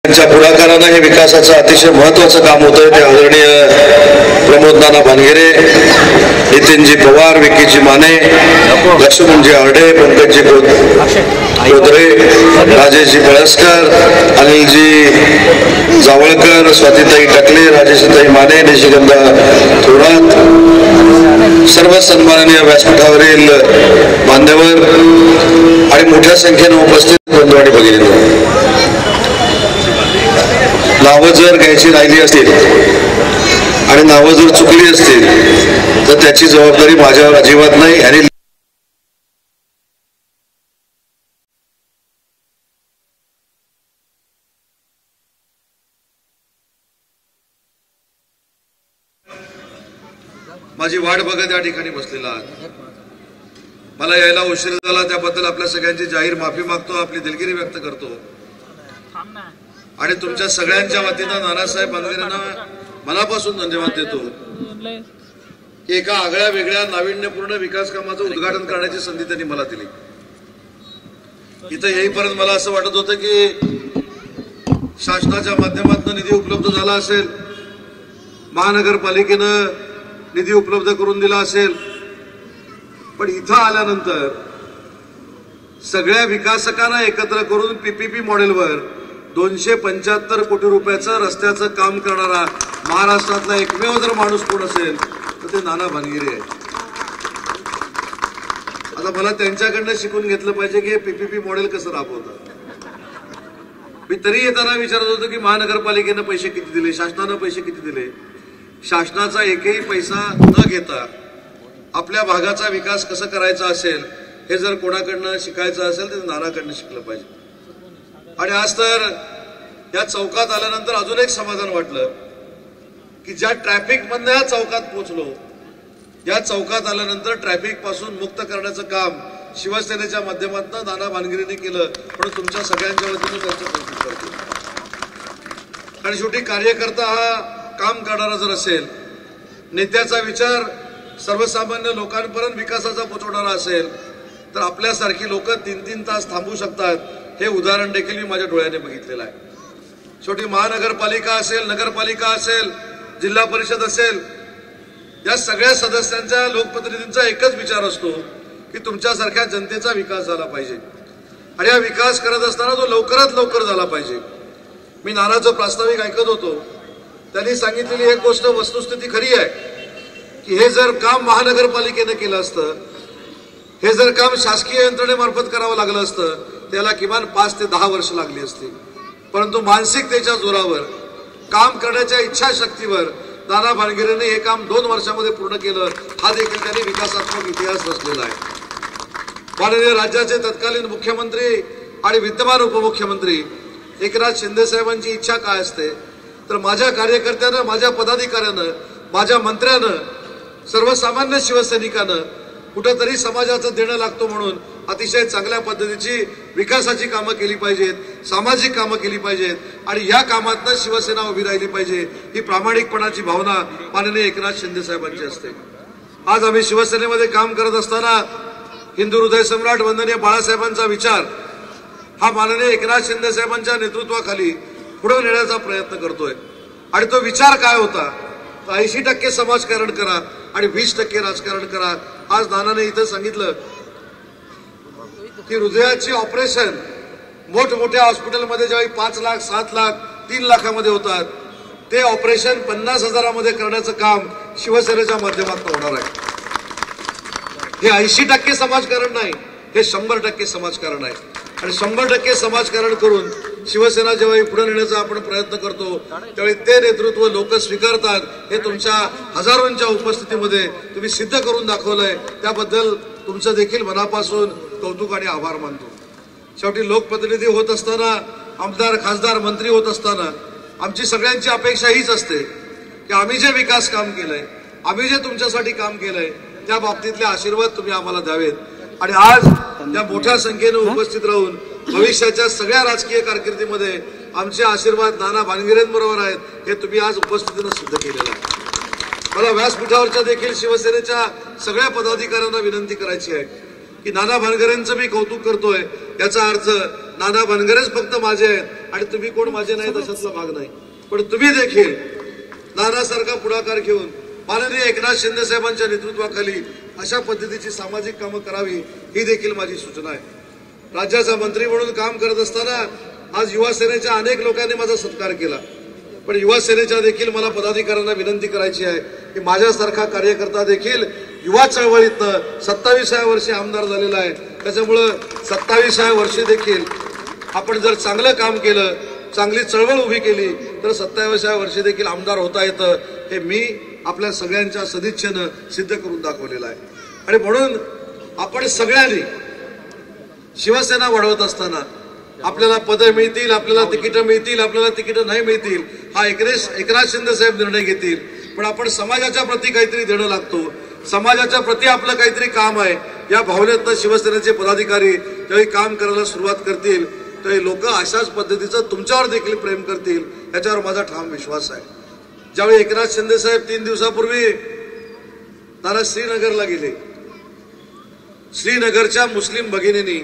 त्यांच्या पुढाकाराने हे विकासाचं अतिशय महत्त्वाचं काम होतंय ते आदरणीय प्रमोद नाना भानगिरे, नितीनजी पवार, विकीजी माने, लक्ष्मणजी आरडे, पंकजजी गोदरे, राजेशजी पळसकर, अनिलजी जावळकर, स्वातीताई टकले, राजेशताई माने, निशिगंधा थोरात, सर्व सन्माननीय व्यासपीठावरील मान्यवर आणि मोठ्या संख्येने उपस्थित बंधू आणि भगिनींनो, नावं जर घ्यायची राहिली असतील आणि नावं जर चुकली असतील तर त्याची जबाबदारी माझ्यावर अजिबात नाही. आणि माझी वाट बघत या ठिकाणी बसलेला आहात. मला यायला उशीर झाला त्याबद्दल आपल्या सगळ्यांची जाहीर माफी मागतो, आपली दिलगिरी व्यक्त करतो आणि तुमच्या सगळ्यांच्या वतीनं नानासाहेब भानगिरेंना मनापासून धन्यवाद देतो की एका आगळ्या वेगळ्या नाविन्यपूर्ण विकास कामाचं उद्घाटन करण्याची संधी त्यांनी मला दिली. इथं येईपर्यंत मला असं वाटत होतं की शासनाच्या माध्यमातून निधी उपलब्ध झाला असेल, महानगरपालिकेनं निधी उपलब्ध करून दिला असेल, पण इथं आल्यानंतर सगळ्या विकासकांना एकत्र करून पीपीपी मॉडेलवर 275 कोटी रुपयाचं रस्त्याचं काम करणारा महाराष्ट्रातला एकमेव जर माणूस कोण असेल तर ते नाना भानगिरे आहे. आता मला त्यांच्याकडनं शिकून घेतलं पाहिजे की हे पीपीपी मॉडेल कसं राबवतात. मी तरी येताना विचारत होतो की महानगरपालिकेनं पैसे किती दिले, शासनानं पैसे किती दिले. शासनाचा एकही पैसा न घेता आपल्या भागाचा विकास कसा करायचा असेल हे जर कोणाकडनं शिकायचं असेल तर नानाकडनं शिकलं पाहिजे. आणि आज तर या चौकात आल्यानंतर अजून एक समाधान वाटलं की ज्या ट्रॅफिक मधनं या चौकात पोहोचलो, या चौकात आल्यानंतर ट्रॅफिक पासून मुक्त करण्याचं काम शिवसेनेच्या माध्यमातून नाना भानगिरेंनी केलं. म्हणून तुमच्या सगळ्यांच्या वतीनं त्यांचं कौतुक करतो. आणि शेवटी कार्यकर्ता हा काम करणारा जर असेल, नेत्याचा विचार सर्वसामान्य लोकांपर्यंत विकासाचा पोहोचवणारा असेल तर आपल्यासारखी लोक 3-3 तास थांबू शकतात. हे उदाहरण देखील मी माझ्या डोळ्याने बघितलेलं आहे. शेवटी महानगरपालिका असेल, नगरपालिका असेल, जिल्हा परिषद असेल, या सगळ्या सदस्यांचा, लोकप्रतिनिधींचा एकच विचार असतो की तुमच्यासारख्या जनतेचा विकास झाला पाहिजे आणि हा विकास करत असताना तो लवकरात लवकर झाला पाहिजे. मी नानाचं प्रास्ताविक ऐकत होतो, त्यांनी सांगितलेली एक गोष्ट वस्तुस्थिती खरी आहे की हे जर काम महानगरपालिकेनं केलं असतं, हे जर काम शासकीय यंत्रणेमार्फत करावं लागलं असतं त्याला किमान 5 ते 10 वर्ष लागली असती. परंतु मानसिकतेच्या जोरावर, काम करण्याच्या इच्छाशक्तीवर नाना भानगिरेंनी हे काम 2 वर्षामध्ये पूर्ण केलं. हा देखील त्यांनी विकासात्मक इतिहास रचलेला आहे. माननीय राज्याचे तत्कालीन मुख्यमंत्री आणि विद्यमान उपमुख्यमंत्री एकनाथ शिंदे साहेबांची इच्छा काय असते तर माझ्या कार्यकर्त्यानं, माझ्या पदाधिकाऱ्यानं, माझ्या मंत्र्यानं, सर्वसामान्य शिवसैनिकानं कुठंतरी समाजाचं देणं लागतो म्हणून अतिशय चांगल्या पद्धतीची विकासाची कामं केली पाहिजेत, सामाजिक कामं केली पाहिजेत आणि या कामातनं शिवसेना उभी राहिली पाहिजे. ही प्रामाणिकपणाची भावना माननीय एकनाथ शिंदे साहेबांची असते. आज आम्ही शिवसेनेमध्ये काम करत असताना हिंदू हृदय सम्राट वंदनीय बाळासाहेबांचा विचार हा माननीय एकनाथ शिंदे साहेबांच्या नेतृत्वाखाली पुढे नेण्याचा प्रयत्न करतोय. आणि तो विचार काय होता, 80% समाजकारण करा आणि 20% राजकारण करा. आज नानाने इथं सांगितलं की हृदयाची ऑपरेशन मोठमोठ्या हॉस्पिटलमध्ये ज्यावेळी 5 लाख, 7 लाख, 3 लाखामध्ये होतात ते ऑपरेशन 50,000मध्ये करण्याचं काम शिवसेनेच्या माध्यमातून होणार आहे. हे 80% समाजकारण नाही, हे 100% समाजकारण आहे. आणि 100% समाजकारण करून शिवसेना जेव्हा पुढे नेण्याचा आपण प्रयत्न करतो त्यावेळी ते नेतृत्व लोक स्वीकारतात. हे तुमच्या हजारोंच्या उपस्थितीमध्ये तुम्ही सिद्ध करून दाखवलंय. त्याबद्दल तुमचं देखील मनापासून कौतुक आणि आभार मानतो. शेवटी लोकप्रतिनिधी होत असताना, आमदार, खासदार, मंत्री होत असताना आमची सगळ्यांची अपेक्षा हीच असते की आम्ही जे विकास काम केलंय, आम्ही जे तुमच्यासाठी काम केलंय त्या बाबतीतले आशीर्वाद तुम्ही आम्हाला द्यावेत. आणि आज या मोठ्या संख्येने उपस्थित राहून भविष्याच्या सगळ्या राजकीय कारकिर्दीमध्ये आमचे आशीर्वाद नाना भानगिरेंबरोबर आहेत हे तुम्ही आज उपस्थितीनं सिद्ध केलेलं आहे. मला व्यासपीठावरच्या देखील शिवसेनेच्या सगळ्या पदाधिकाऱ्यांना विनंती करायची आहे की नाना भानगिरेंचं मी कौतुक करतोय, याचा अर्थ नाना भानगिरेच फक्त माझे आहेत आणि तुम्ही कोण माझे नाहीत अशातला भाग नाही. पण तुम्ही देखील नानासारखा पुढाकार घेऊन माननीय एकनाथ शिंदे साहेबांच्या नेतृत्वाखाली अशा पद्धतीची सामाजिक कामं करावी ही देखील माझी सूचना आहे. राज्याचा मंत्री म्हणून काम करत असताना आज युवा सेनेच्या अनेक लोकांनी माझा सत्कार केला. पण युवा सेनेच्या देखील मला पदाधिकाऱ्यांना विनंती करायची आहे की माझ्यासारखा कार्यकर्ता देखील युवा चळवळीतनं 27व्या वर्षी आमदार झालेला आहे. त्याच्यामुळं 27व्या वर्षी देखील आपण जर चांगलं काम केलं, चांगली चळवळ उभी केली तर 27व्या वर्षी देखील आमदार होता येतं. हे मी आपल्या सगळ्यांच्या सदिच्छेनं सिद्ध करून दाखवलेलं आहे. आणि म्हणून आपण सगळ्यांनी शिवसेना वाढवत असताना आपल्याला पदं मिळतील, आपल्याला तिकीटं मिळतील, आपल्याला तिकीटं नाही मिळतील हा एकनाथ शिंदे साहेब निर्णय घेतील. पण आपण समाजाच्या प्रती काहीतरी देणं लागतो, समाजाच्या प्रती आपलं काहीतरी काम आहे या भावनेतनं शिवसेनेचे पदाधिकारी ज्यावेळी काम करायला सुरुवात करतील त्यावेळी लोक अशाच पद्धतीचं तुमच्यावर देखील प्रेम करतील याच्यावर माझा ठाम विश्वास आहे. ज्यावेळी एकनाथ शिंदे साहेब 3 दिवसापूर्वी नाना श्रीनगरला गेले, श्रीनगरच्या मुस्लिम भगिनींनी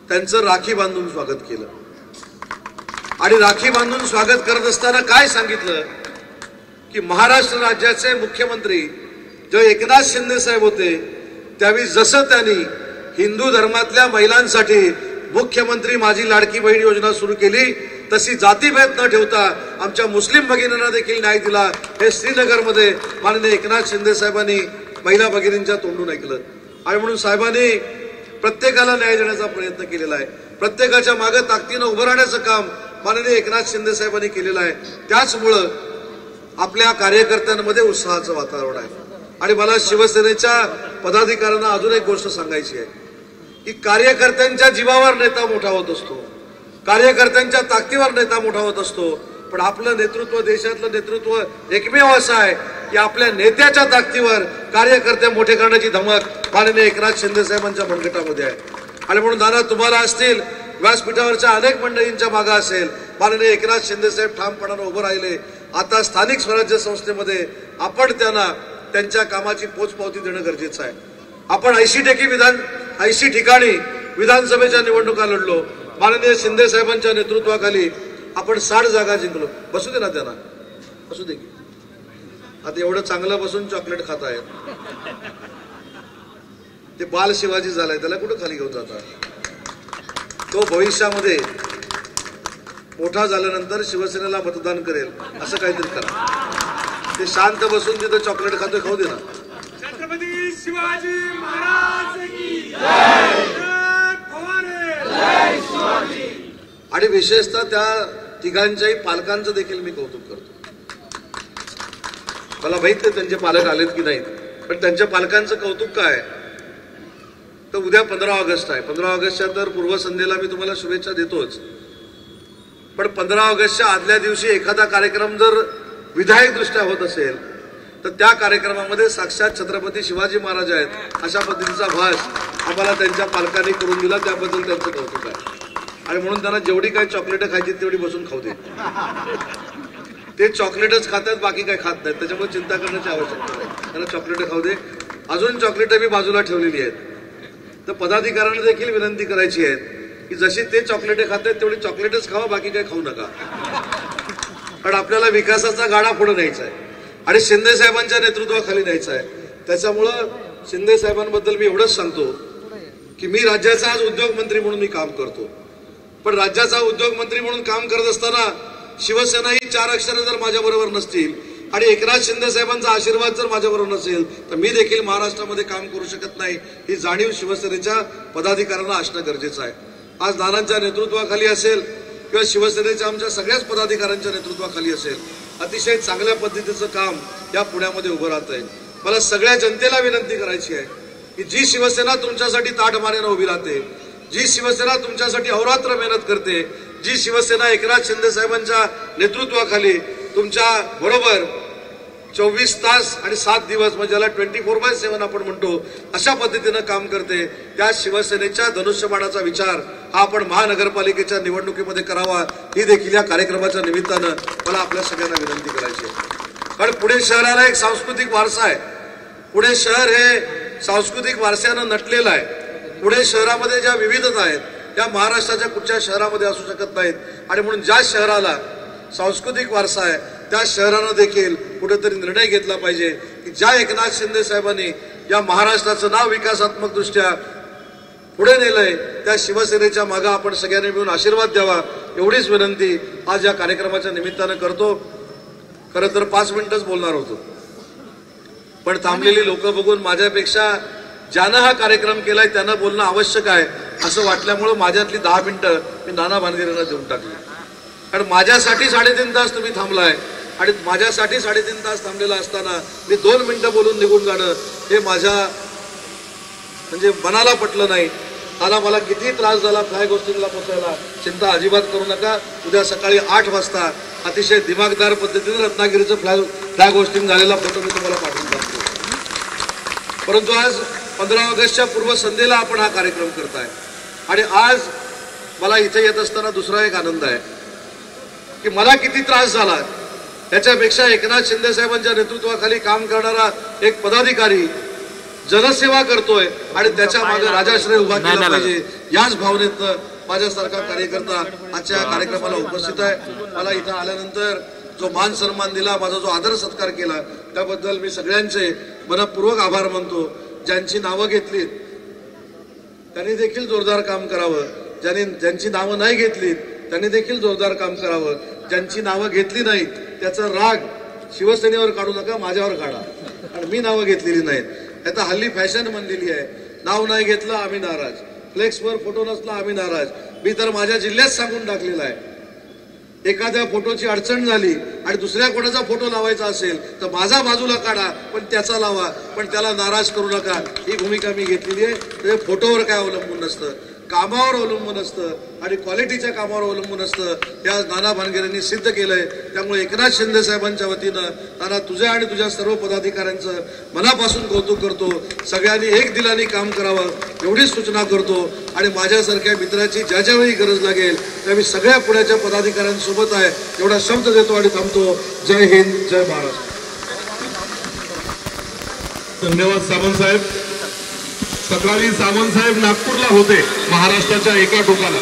त्यांचं राखी बांधून स्वागत केलं. आणि राखी बांधून स्वागत करत असताना काय सांगितलं की महाराष्ट्र राज्याचे मुख्यमंत्री जेव्हा एकनाथ शिंदे साहेब होते त्यावेळी जसं त्यांनी हिंदू धर्मातल्या महिलांसाठी मुख्यमंत्री माझी लाडकी बहीण योजना सुरू केली तशी जातीभेद न ठेवता आमच्या मुस्लिम भगिनींना देखील न्याय दिला. हे श्रीनगरमध्ये माननीय एकनाथ शिंदे साहेबांनी महिला भगिनींच्या तोंडून ऐकलं. आणि म्हणून साहेबांनी प्रत्येकाला न्याय देण्याचा प्रयत्न केलेला आहे. प्रत्येकाच्या मागे ताकदीनं उभं राहण्याचं काम माननीय एकनाथ शिंदे साहेबांनी केलेलं आहे. त्याचमुळं आपल्या कार्यकर्त्यांमध्ये उत्साहाचं वातावरण आहे. आणि मला शिवसेनेच्या पदाधिकाऱ्यांना अजून एक गोष्ट सांगायची आहे की कार्यकर्त्यांच्या जीवावर नेता मोठा होत असतो, कार्यकर्त्यांच्या ताकदीवर नेता मोठा होत असतो. पण आपलं नेतृत्व, देशातलं नेतृत्व एकमेव असं आहे की आपल्या नेत्याच्या ताकदीवर कार्यकर्ते मोठे करण्याची धमक माननीय एकनाथ शिंदे साहेबांच्या मनगटामध्ये आहे. आणि म्हणून नाना तुम्हाला असतील, व्यासपीठावरच्या अनेक मंडळींच्या मागे असेल, माननीय एकनाथ शिंदे साहेब ठामपणानं उभं राहिले. आता स्थानिक स्वराज्य संस्थेमध्ये आपण त्यांना त्यांच्या कामाची पोचपावती देणं गरजेचं आहे. आपण 80 ठिकाणी विधानसभेच्या निवडणुका लढलो. माननीय शिंदे साहेबांच्या नेतृत्वाखाली आपण 60 जागा जिंकलो. बसू दे ना त्यांना, बसू दे की. आता एवढं चांगलं बसून चॉकलेट खात आहेत ते बाल शिवाजी झालाय, त्याला कुठं खाली घेऊन जातात. तो भविष्यामध्ये मोठा झाल्यानंतर शिवसेनेला मतदान करेल असं काहीतरी करा. ते शांत बसून तिथं चॉकलेट खातोय, खाऊ दे ना. छत्रपती शिवाजी महाराज की जय. जय शिवाजी. आणि विशेषतः त्या तिघांच्याही पालकांचं देखील मी कौतुक करतो. मला माहित नाही त्यांचे पालक आलेत की नाहीत, पण त्यांच्या पालकांचं कौतुक काय तर उद्या 15 ऑगस्ट आहे. 15 ऑगस्टच्या तर पूर्वसंध्येला मी तुम्हाला शुभेच्छा देतोच. पण 15 ऑगस्टच्या आदल्या दिवशी एखादा कार्यक्रम जर विधायक दृष्ट्या होत असेल तर त्या कार्यक्रमामध्ये साक्षात छत्रपती शिवाजी महाराज आहेत अशा पद्धतीचा भास आम्हाला त्यांच्या पालकांनी करून दिला. त्याबद्दल त्यांचं कौतुक आहे. आणि म्हणून त्यांना जेवढी काही चॉकलेटं खायची तेवढी बसून खाऊ दे. ते चॉकलेटच खातात, बाकी काही खात नाहीत. त्याच्यामुळे चिंता करण्याची आवश्यकता नाही. त्यांना चॉकलेटं खाऊ दे. अजून चॉकलेटं मी बाजूला ठेवलेली आहेत. तर पदाधिकाऱ्यांना देखील विनंती करायची आहे की जशी ते चॉकलेटं खातात तेवढी चॉकलेटच खावा, बाकी काही खाऊ नका. कारण आपल्याला विकासाचा गाडा पुढे न्यायचा आहे आणि शिंदे साहेबांच्या नेतृत्वाखाली न्यायचा आहे. त्याच्यामुळं शिंदे साहेबांबद्दल मी एवढंच सांगतो की मी राज्याचा आज उद्योगमंत्री म्हणून मी काम करतो. पण राज्याचा उद्योगमंत्री म्हणून काम करत असताना शिवसेना ही 4 अक्षरं जर माझ्याबरोबर नसतील आणि एकनाथ शिंदे साहेबांचा आशीर्वाद जर माझ्याबरोबर नसेल तर मी देखील महाराष्ट्रामध्ये काम करू शकत नाही. ही जाणीव शिवसेनेच्या पदाधिकाऱ्यांना असणं गरजेचं आहे. आज नानांच्या नेतृत्वाखाली असेल किंवा शिवसेनेच्या आमच्या सगळ्याच पदाधिकाऱ्यांच्या नेतृत्वाखाली असेल अतिशय चांगल्या पद्धतीचं काम या पुण्यामध्ये उभं राहत आहे. मला सगळ्या जनतेला विनंती करायची आहे की जी शिवसेना तुमच्यासाठी ताठमानेनं उभी राहते, जी शिवसेना तुमच्यासाठी अहोरात्र मेहनत करते, जी शिवसेना एकनाथ शिंदे साहेबांच्या नेतृत्वाखाली तुमच्या बरोबर 24 तास आणि 7 दिवस म्हणजे ज्याला 24/7 आपण म्हणतो अशा पद्धतीनं काम करते, त्या शिवसेनेच्या धनुष्यबाणाचा विचार हा आपण महानगरपालिकेच्या निवडणुकीमध्ये करावा ही देखील या कार्यक्रमाच्या निमित्तानं मला आपल्या सगळ्यांना विनंती करायची आहे. कारण पुणे शहराला एक सांस्कृतिक वारसा आहे. पुणे शहर हे सांस्कृतिक वारशानं नटलेलं आहे. पुणे शहरामध्ये ज्या विविधता आहेत या महाराष्ट्राच्या कुठच्या शहरामध्ये असू शकत नाहीत. आणि म्हणून ज्या शहराला सांस्कृतिक वारसा आहे त्या शहरानं देखील कुठेतरी निर्णय घेतला पाहिजे की ज्या एकनाथ शिंदे साहेबांनी या महाराष्ट्राचं नाव विकासात्मक दृष्ट्या पुढे नेलंय त्या शिवसेनेच्या मागे आपण सगळ्यांनी मिळून आशीर्वाद द्यावा एवढीच विनंती आज या कार्यक्रमाच्या निमित्तानं करतो. खरं तर 5 मिनिटच बोलणार होतो, पण थांबलेली लोक बघून माझ्यापेक्षा ज्यानं हा कार्यक्रम केलाय त्यानं बोलणं आवश्यक आहे असं वाटल्यामुळे माझ्यातली 10 मिनिटं मी नाना भानगिरेंना देऊन टाकली. कारण माझ्यासाठी 3.5 तास तुम्ही थांबलाय आणि माझ्यासाठी 3.5 तास थांबलेला असताना मी 2 मिनिटं बोलून निघून जाणं हे माझ्या म्हणजे मनाला पटलं नाही. त्याला मला किती त्रास झाला फ्लाय गोष्टींना पोचायला, चिंता अजिबात करू नका. उद्या सकाळी 8 वाजता अतिशय दिमागदार पद्धतीने रत्नागिरीचं फ्लाय गोष्टींग झालेला फोटो मी तुम्हाला पाठवून टाकतो. परंतु आज 15 ऑगस्टच्या पूर्वसंध्येला आपण हा कार्यक्रम करताय आणि आज मला इथे येत असताना दुसरा एक आनंद आहे की मला किती त्रास झाला याच्यापेक्षा एकनाथ शिंदे साहेबांच्या नेतृत्वाखाली काम करणारा एक पदाधिकारी जनसेवा करतोय आणि त्याच्या मागे राजाश्रय उभा केला पाहिजे याच भावनेतनं माझ्यासारखा कार्यकर्ता आजच्या कार्यक्रमाला उपस्थित आहे. मला इथं आल्यानंतर जो मान सन्मान दिला, माझा जो आदर सत्कार केला त्याबद्दल मी सगळ्यांचे मनपूर्वक आभार मानतो. ज्यांची नावं घेतलीत त्यांनी देखील जोरदार काम करावं, ज्यांची नावं नाही घेतलीत त्यांनी देखील जोरदार काम करावं. ज्यांची नावं घेतली नाहीत त्याचा राग शिवसेनेवर काढू नका, माझ्यावर काढा, आणि मी नावं घेतलेली नाहीत. आता हल्ली फॅशन बनलेली आहे, नाव नाही घेतलं आम्ही नाराज, फ्लेक्सवर फोटो नसला आम्ही नाराज. मी तर माझ्या जिल्ह्यात सांगून टाकलेला आहे, एखाद्या फोटोची अडचण झाली आणि दुसऱ्या कोणाचा फोटो लावायचा असेल तर माझा बाजूला काढा पण त्याचा लावा, पण त्याला नाराज करू नका. ही भूमिका मी घेतलेली आहे. म्हणजे फोटोवर काय अवलंबून नसतं, कामावर अवलंबून असतं आणि क्वालिटीच्या कामावर अवलंबून असतं. हे आज नाना भानगिरेंनी सिद्ध केलंय. त्यामुळे एकनाथ शिंदे साहेबांच्या वतीनं नाना तुझ्या आणि तुझ्या सर्व पदाधिकाऱ्यांचं मनापासून कौतुक करतो. सगळ्यांनी एक दिलाने काम करावं एवढीच सूचना करतो आणि माझ्यासारख्या मित्राची ज्या ज्यावेळी गरज लागेल त्यावेळी सगळ्या पुण्याच्या पदाधिकाऱ्यांसोबत आहे एवढा शब्द देतो आणि थांबतो. जय हिंद, जय महाराष्ट्र. धन्यवाद सावंत साहेब. सकाळी सावंत साहेब नागपूरला होते, महाराष्ट्राच्या एका टोकाला.